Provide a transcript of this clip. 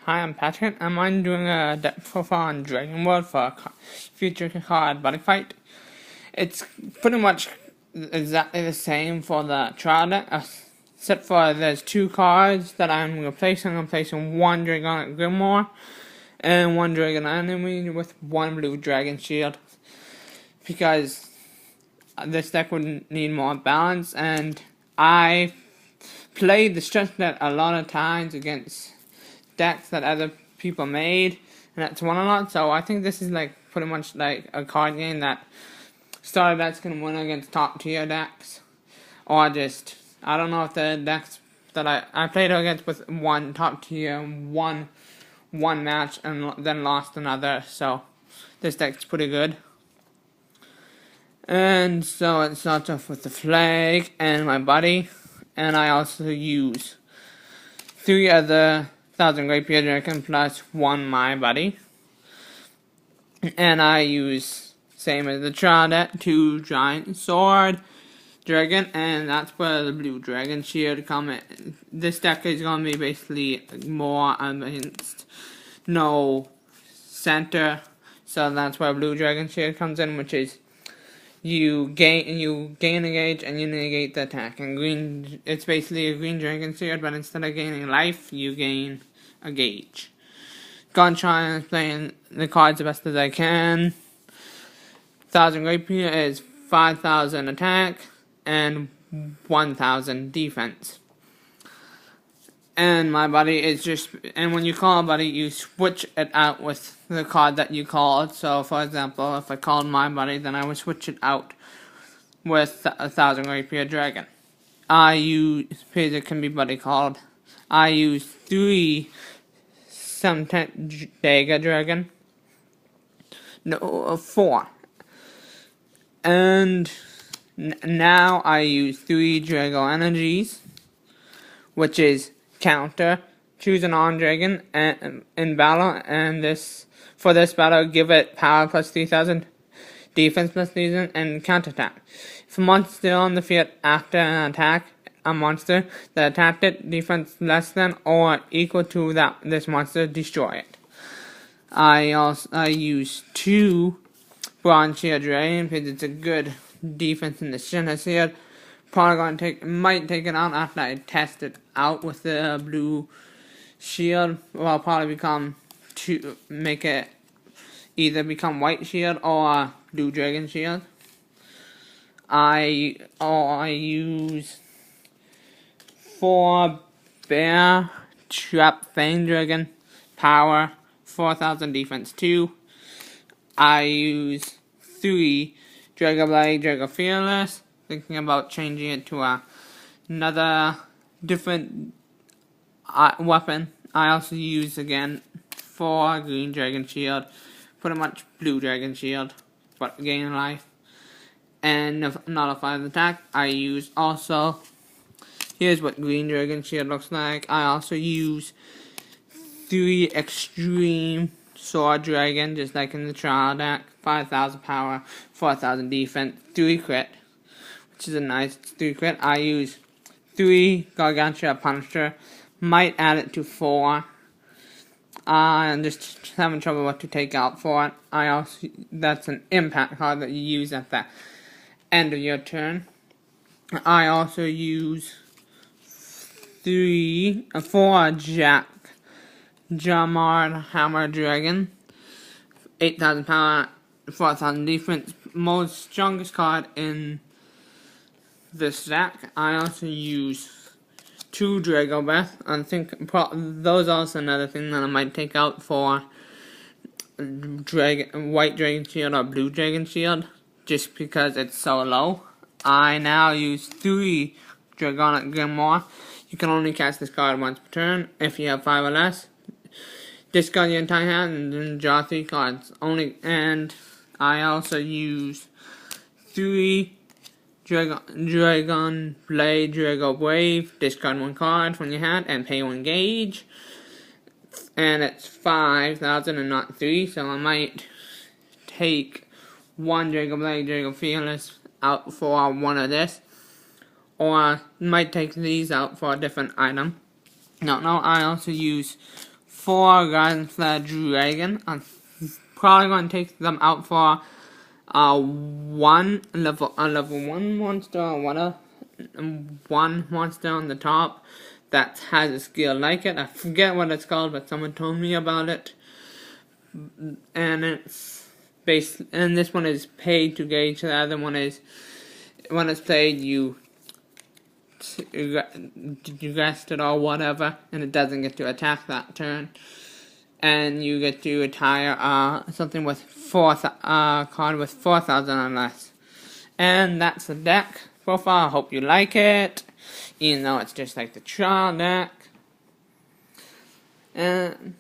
Hi, I'm Patrick. I'm doing a depth profile on Dragonblade for a future card buddy fight. It's pretty much exactly the same for the trial deck, except for there's two cards that I'm replacing. I'm replacing one Dragonic Grimoire and one Dragonergy with one blue dragon shield, because this deck would need more balance, and I played the stretch deck a lot of times against decks that other people made, and that's won a lot. So I think this is like pretty much like a card game that starter decks can win against top tier decks, or just I don't know if the decks that I played against with one top tier one match and then lost another. So this deck's pretty good. And so it starts off with the flag and my buddy, and I also use 3 other Rapier Dragon plus 1 my buddy. And I use, same as the trial deck, 2 giant sword dragon, and that's where the blue dragon shield come in. This deck is going to be basically more against no center, so that's where blue dragon shield comes in, which is you gain a gauge and you negate the attack. And green, it's basically a green dragon shield, but instead of gaining life, you gain a gauge. Gone trying is playing the cards the best as I can. 1000 Rapier is 5000 attack and 1000 defense. And my buddy is just, and when you call a buddy, you switch it out with the card that you called. So, for example, if I called my buddy, then I would switch it out with 1000 Rapier Dragon. I use, because it can be buddy called, I use 3 Dagger Dragon. No, 4. And now I use 3 Dragoenergies, which is counter, choose an on-dragon in battle, and for this battle, give it power plus 3000, defense plus 3000, and counterattack. If a monster still on the field after an attack, a monster that attacked it, defense less than or equal to this monster, destroy it. I use 2 Bronze Shield Dragon because it's a good defense in the center shield. Probably might take it out after I test it out with the blue shield. Well, I'll probably make it either become white shield or blue dragon shield. I use 4 bear trap Fang dragon, power 4000, defense 2. I use 3 Dragoblade, Dragofearless, thinking about changing it to another different weapon. I also use again 4 green dragon shield, pretty much blue dragon shield, but gain life. And nullify the attack. I use also, here's what green dragon shield looks like. I also use 3 extreme sword dragon, just like in the trial deck. 5000 power, 4000 defense, 3 crit, which is a nice 3 crit. I use 3 Gargantua Punisher, might add it to 4. I'm just having trouble what to take out for it. That's an impact card that you use at the end of your turn. I also use 4 Jamadhar Dragon, 8000 power, 4000 defense, most strongest card in this deck. I also use 2 Dragobrave. I think those are also another thing that I might take out for white dragon shield or blue dragon shield, just because it's so low. I now use 3 Dragonic Grimoire. You can only cast this card once per turn if you have 5 or less. Discard your entire hand and then draw 3 cards. And I also use 3 Dragonblade, Dragobrave. Discard 1 card from your hand and pay 1 gauge. And it's 5000 and not 3, so I might take 1 Dragoblade, Dragofearless out for one of this, or might take these out for a different item. No, I also use 4 Gargantua Dragon. I'm probably going to take them out for level 1 monster, one monster on the top that has a skill like it. I forget what it's called, but someone told me about it. And it's and this one is paid to gauge. The other one is, when it's played, you rest it or whatever, and it doesn't get to attack that turn. And you get to retire something with card with 4,000 or less. And that's the deck profile. I hope you like it, even though it's just like the trial deck. And